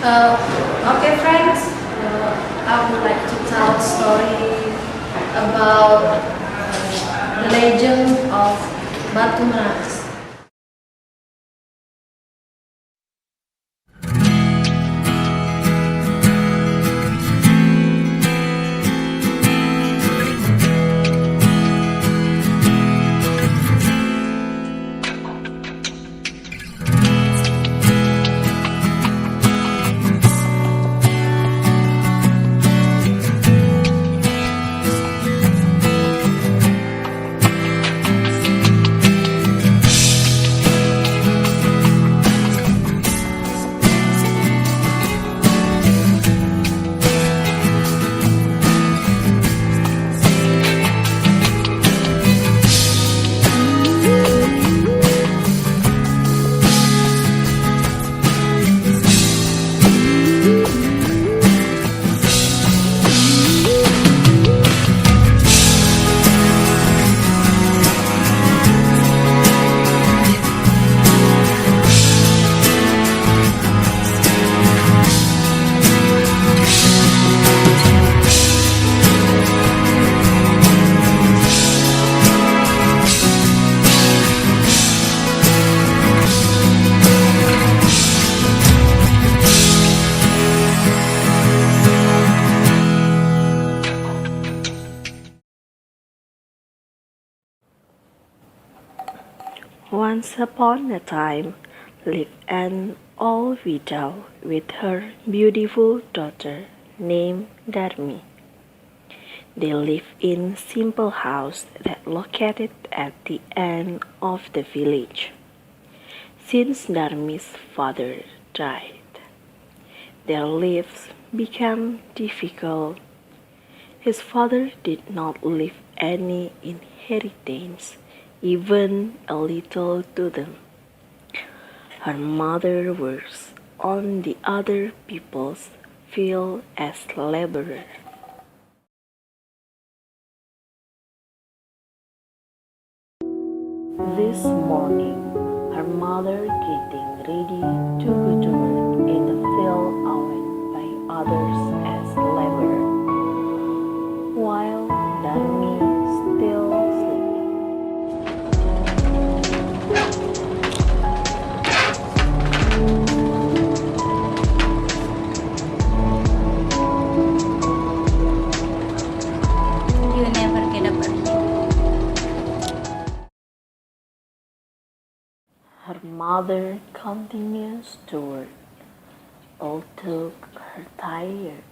Okay, friends, I would like to tell a story about the legend of Batu Maras. Once upon a time lived an old widow with her beautiful daughter named Darmi. They lived in a simple house that located at the end of the village. Since Darmi's father died, their lives became difficult. His father did not leave any inheritance, even a little, to them. Her mother works on the other people's field as laborer. This morning, her mother getting ready to go to work in the field owned by others as laborer, while Darmi still sleeping. You never get up early. Her mother continues to work. Although her tired,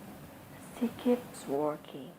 she keeps working.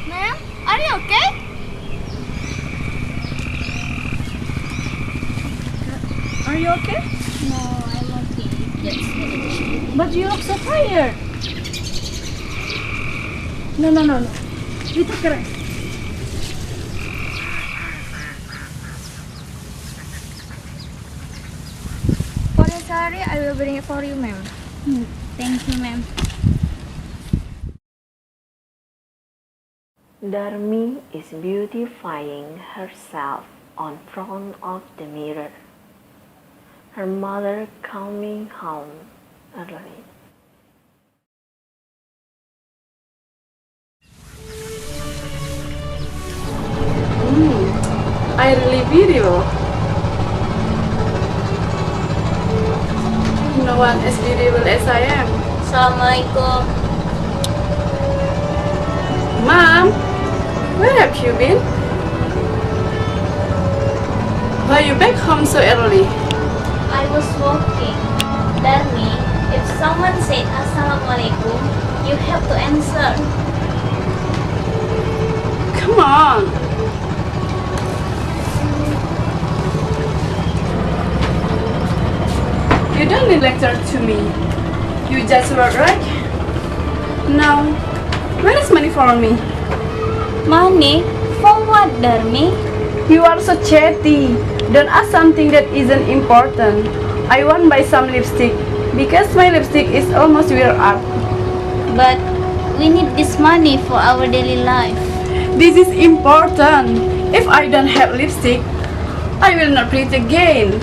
Ma'am, are you okay? Are you okay? No, I'm okay. That's But you look so tired. No. Itu keren. For the salary, I will bring it for you, ma'am. Thank you, ma'am. Darmi is beautifying herself on front of the mirror. Her mother coming home early. I really beautiful. No one as beautiful as I am. Assalamualaikum. Mom, where have you been? Why are you back home so early? I was walking. Darmi, if someone said Assalamualaikum, you have to answer. Come on. You don't need lecture to me. You just work, right? Now, where is money for me? Money? For what, Darmi? You are so chatty. Don't ask something that isn't important. I want to buy some lipstick because my lipstick is almost wear out. But we need this money for our daily life. This is important. If I don't have lipstick, I will not breathe again.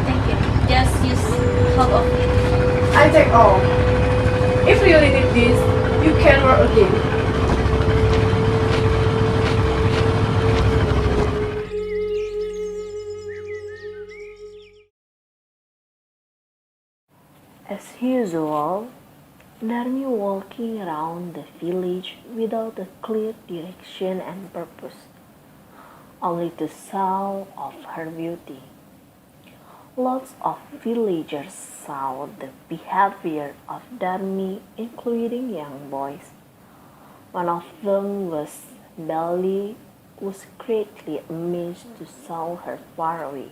Thank you. Just use half of it. I take all. If you really need this, you can work again. As usual, Darmi walking around the village without a clear direction and purpose, only to show off her beauty. Lots of villagers saw the behavior of Darmi, including young boys. One of them was Bali, was greatly amazed to saw her far away.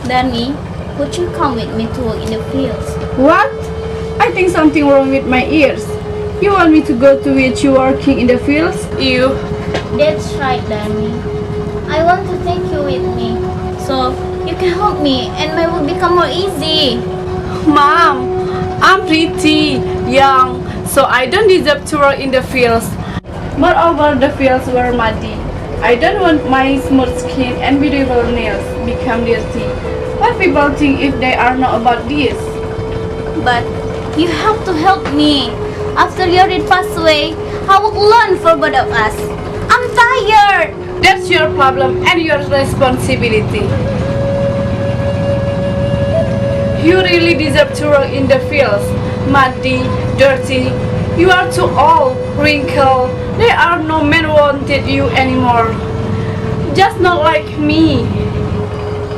Darmi, would you come with me to work in the fields? What? I think something wrong with my ears. You want me to go to with you working in the fields? You. That's right, Darmi. I want to take you with me, so you can help me and my will become more easy. Mom, I'm pretty young, so I don't deserve to work in the fields. Moreover, the fields were muddy. I don't want my smooth skin and beautiful nails become dirty. What people think if they are not about this? But you have to help me. After your dad passed away, I will learn for both of us. I'm tired. That's your problem and your responsibility. You really deserve to work in the fields. Muddy, dirty. You are too old, wrinkled. There are no men wanted you anymore. Just not like me.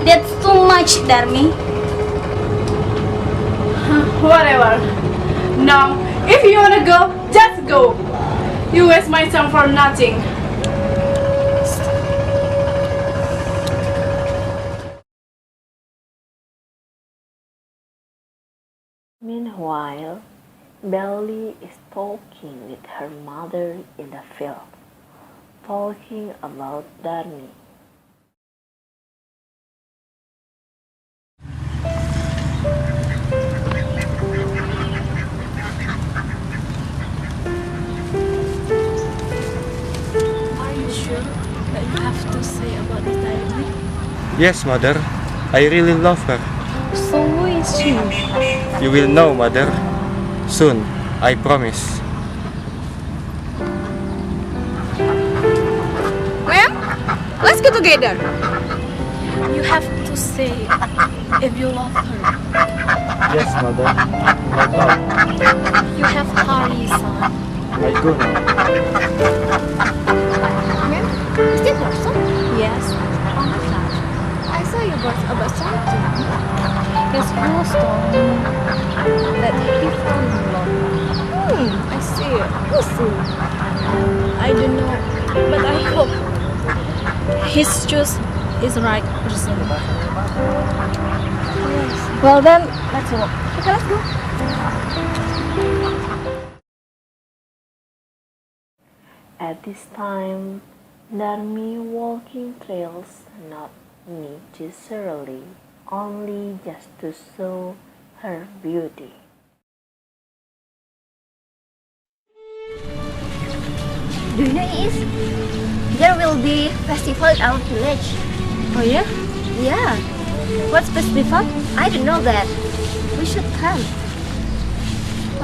That's too much, Darmi. Whatever. Now, if you wanna go, just go. You waste my time for nothing. Meanwhile, Belly is talking with her mother in the field, talking about Darmi. Are you sure that you have to say about the Darmi? Yes, mother. I really love her. So who is she? You will know, mother. Soon, I promise. Ma'am, let's go together. You have to say if you love her. Yes, mother. I love. You have hurry, son. I go now. Ma'am, is that your son? Yes, on the flat. I saw you both about something. His boss told me that he fell in love. I see. Who see? I don't know, but I hope his choice is right person. Well then, let's walk. Okay, let's go. At this time, Darmi walking trails not necessarily only just to show her beauty. Do you know is there will be festival at our village? Oh yeah? Yeah. What's festival? I don't know that. We should come.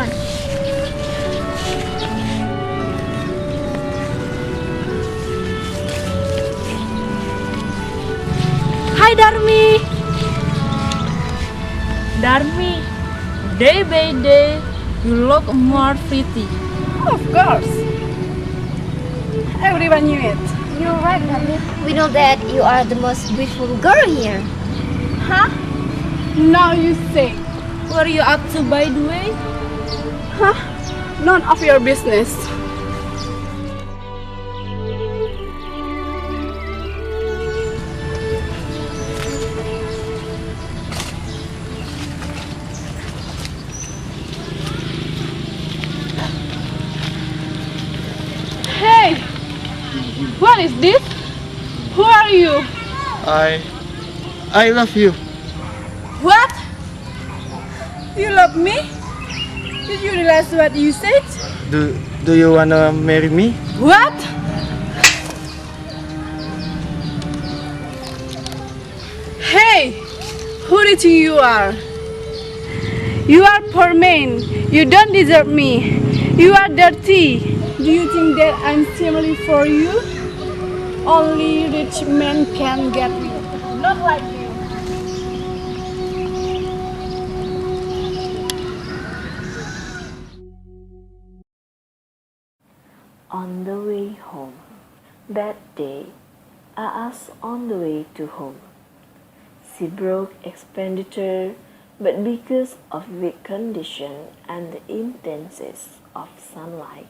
Come on. Hi, Darmi. Darmi, day by day, you look more pretty. Of course. Everyone knew it. You're right, Daddy. We know that you are the most beautiful girl here. Huh? Now you say. What are you up to, by the way? Huh? None of your business. Hey! What is this? Who are you? I love you. What? You love me? Did you realize what you said? Do you wanna marry me? What? Hey! Who do you think you are? You are poor man. You don't deserve me. You are dirty. Do you think that I'm family for you? Only rich men can get me. Not like you. On the way home that day, Aas on the way to home. She broke expenditure, but because of weak condition and the intenseness of sunlight,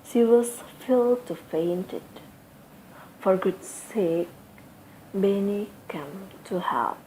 she was filled to fainted. For God's sake, Benny came to help.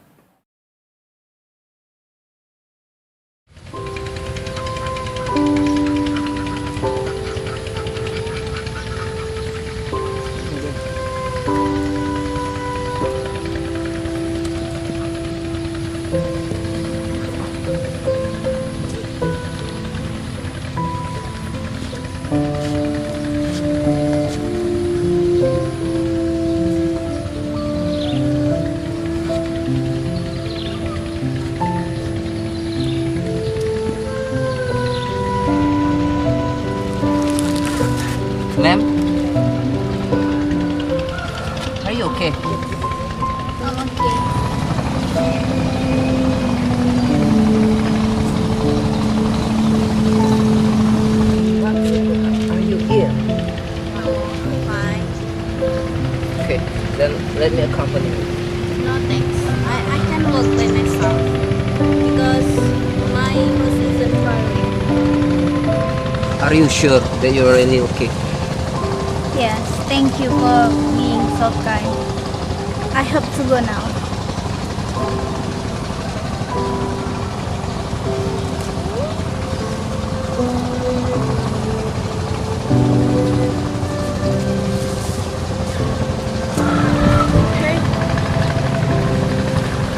Ma'am? Are you okay? I'm okay. Are you ill? Fine. Okay, then let me accompany you. No thanks. I can walk by myself because my bus isn't driving. Are you sure that you're really okay? Yes, thank you for being so kind. I have to go now. Okay.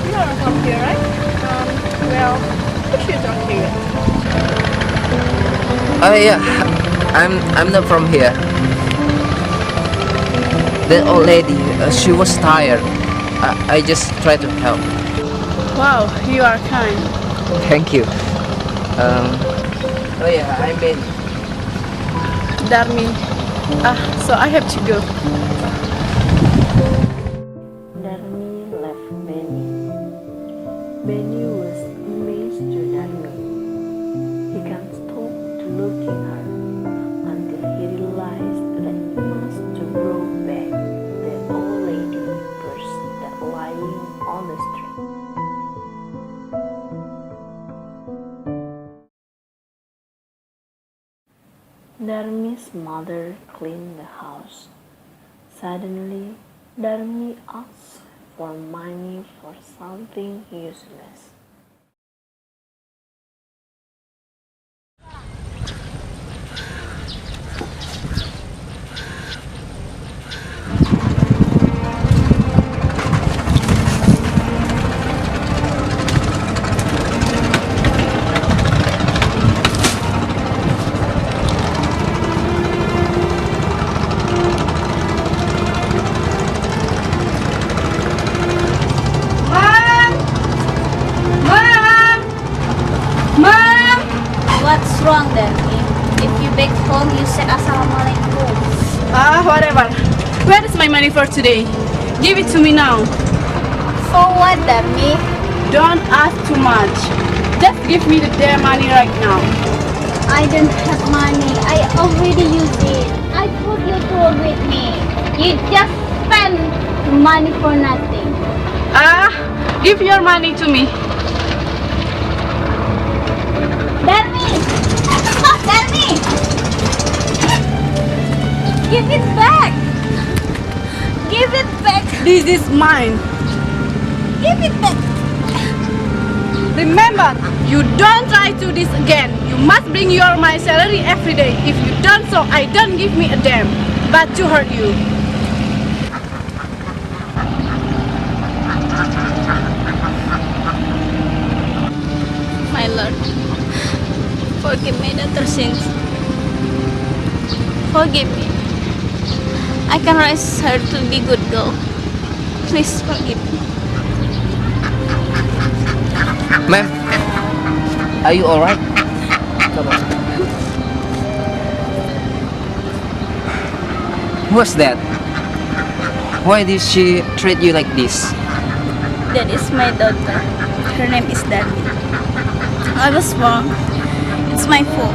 You are from here, right? Well, what you talking with? Oh yeah, I'm not from here. That old lady, she was tired. I just tried to help. Wow, you are kind. Thank you. Oh yeah, I'm Ben. Darmi. So I have to go. Darmi left Benny. Benny was amazed to Darmi. He can't stop to look at her until he realized that he must to grow back the old lady purse that lying on the street. Darmi's mother cleaned the house. Suddenly, Darmi asked for money for something useless. money for today. Give it to me now. For what, Darmi? Don't ask too much. Just give me the damn money right now. I don't have money. I already used it. I thought you to work with me. You just spend money for nothing. Give your money to me. Darmi! Stop, Darmi! Give it back! Give it back! This is mine. Give it back! Remember, you don't try to do this again. You must bring my salary every day. If you don't, so I don't give me a damn. But to hurt you. My Lord, forgive my daughter's sins. Forgive me. I can raise her to be good girl. Please forgive me. Ma'am, are you alright? Come on. What's that? Why did she treat you like this? That is my daughter. Her name is Darmi. I was wrong. It's my fault.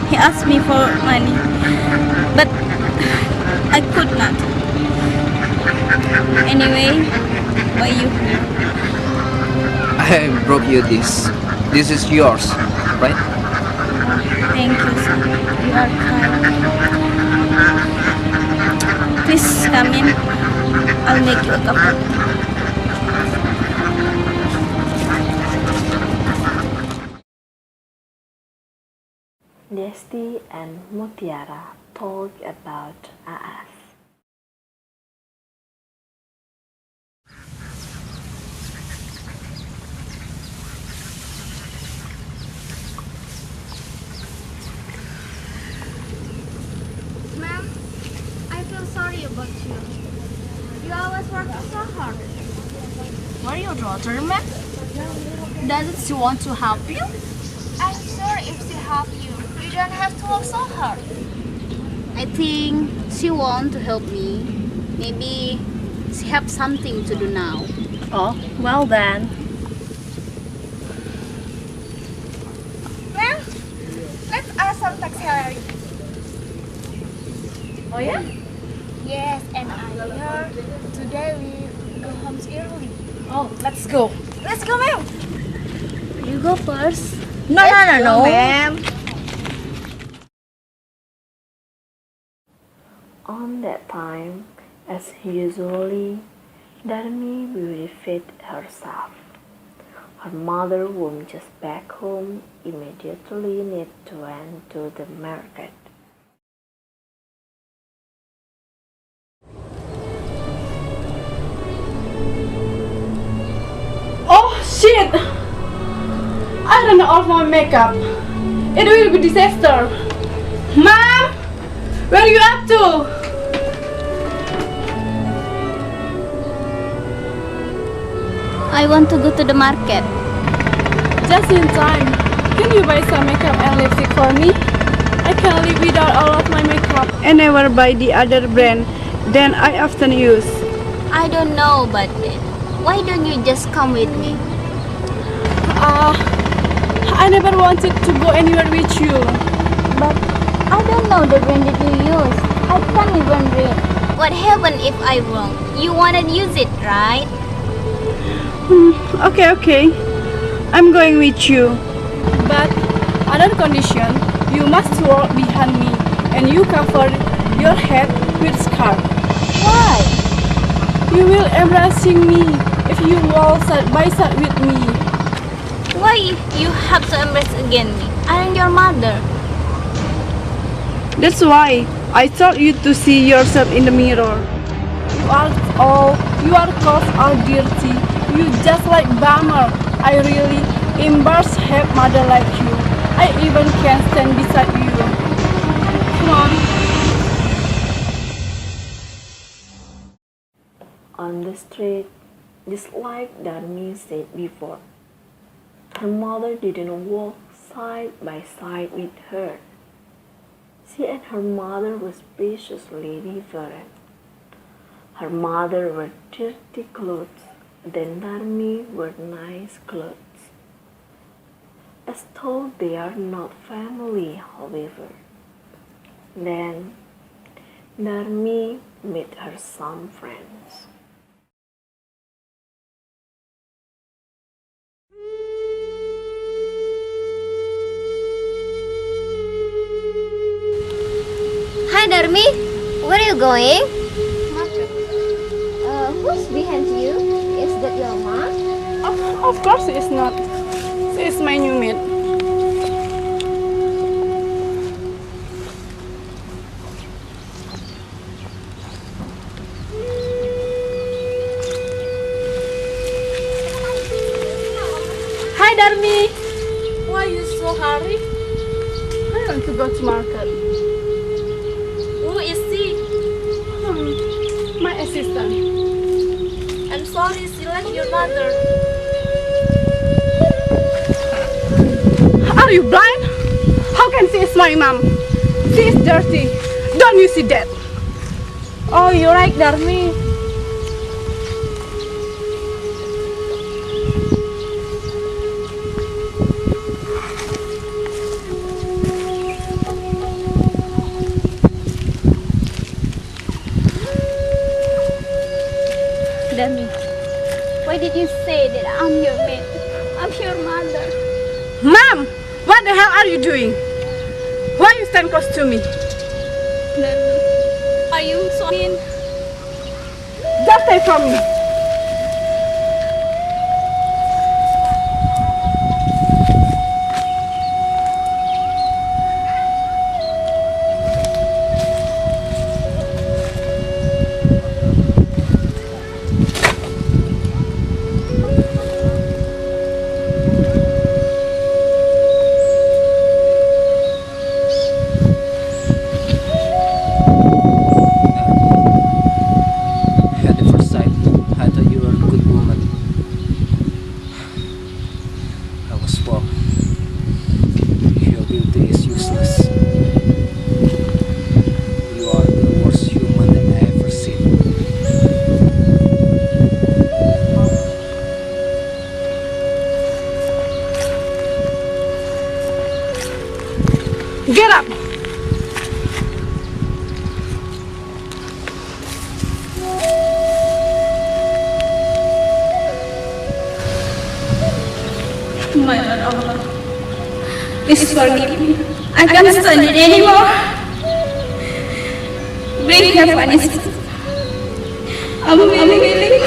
He asked me for money, but I could not. Anyway, why you here? I brought you this. This is yours, right? Thank you, sir. You are kind. Please come in. I'll make you a cup of tea. Desti and Mutiara talk about Aas. Ma'am, I feel sorry about you. You always work so hard. Where your daughter, ma'am? Doesn't she want to help you? I'm sorry if she help you. You don't have to work so hard. I think she want to help me. Maybe she have something to do now. Oh, well then. Ma'am, let's ask some tax salary. Oh yeah? Yes, and I heard today we go home early. Oh, let's go. Let's go, ma'am. You go first. No, ma'am. On that time, as usually, Darmi beautified herself. Her mother, whom just back home, immediately need to went to the market. Oh shit! I ran off my makeup. It will be disaster. Mom, where are you up to? I want to go to the market. Just in time. Can you buy some makeup and lipstick for me? I can live without all of my makeup and never buy the other brand than I often use. I don't know, but why don't you just come with me? I never wanted to go anywhere with you. But I don't know the brand that you use. I can't even read. What happened if I wrong? You wanna use it, right? Okay. I'm going with you. But other condition, you must walk behind me and you cover your head with scarf. Why? You will embracing me if you walk side by side with me. Why you have to embrace again me? I'm your mother. That's why I told you to see yourself in the mirror. Your clothes are dirty. You just like bummer. I really embarrassed have mother like you. I even can't stand beside you. Come on. On the street, just like Darmi said before, her mother didn't walk side by side with her. She and her mother was preciously different. Her mother wore dirty clothes, then Dharmi wore nice clothes. As though they are not family, however. Then Dharmi made her some friends. Hi Darmi, where are you going? Market. Who's behind you? Is that your mom? Of course it's not. She is my new maid. Hi Darmi. Why you so hurry? I want to go to market. Who is she? My assistant. I'm sorry, she like your mother. Are you blind? How can she is my mom? She is dirty. Don't you see that? Oh, you like Darmi? Dami, why did you say that I'm your maid? I'm your mother. Mom, what the hell are you doing? Why you stand close to me? Dami, are you so mean? Just stay from me. At the first sight, I thought you were a good woman. I was wrong. Your beauty is useless. You are the worst human that I ever seen. Get up. My Lord Allah, please forgive me. I can't stand it anymore. Bring her punishment. I'm willing.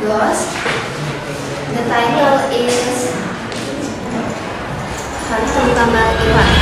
Ghost. The title is Hantu Tambal Iwan.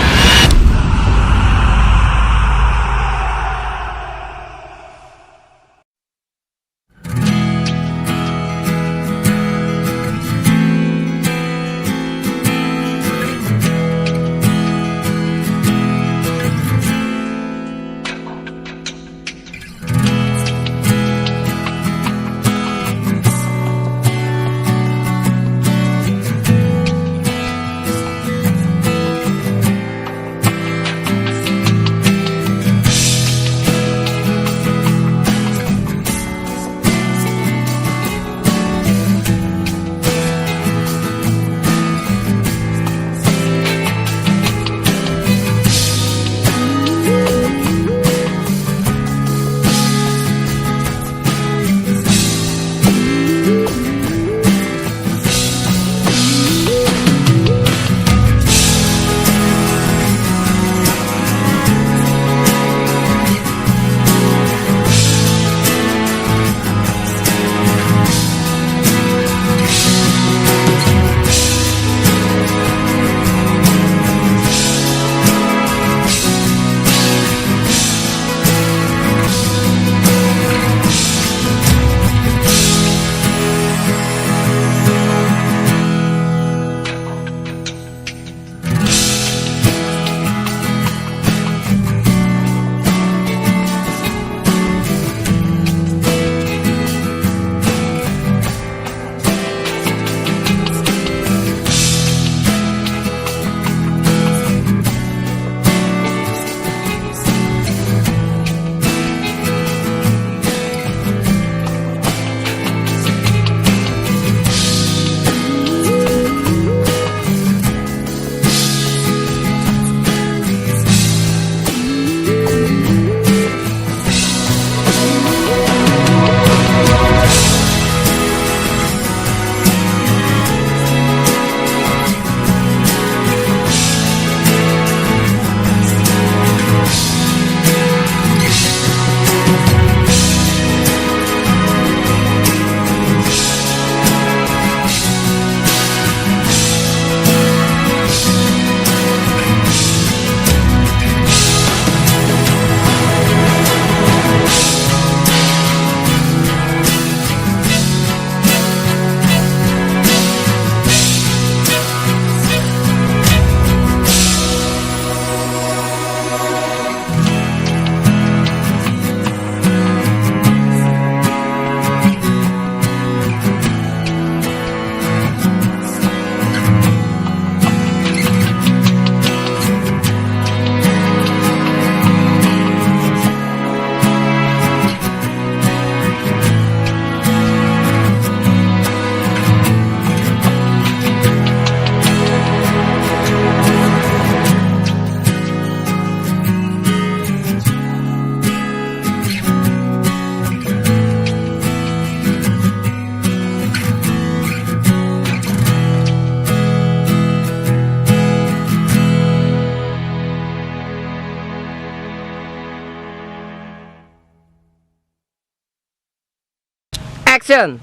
Action.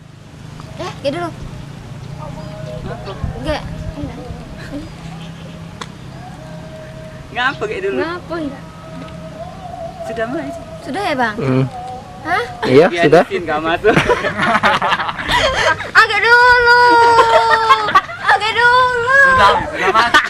Gitu dulu. Enggak. Ngapa kayak dulu? Ngapain? Sudah mulai. Sudah ya, Bang? Hah? Iya, sudah. Nggak masuk. Agak dulu. Agak dulu. Sudah masuk.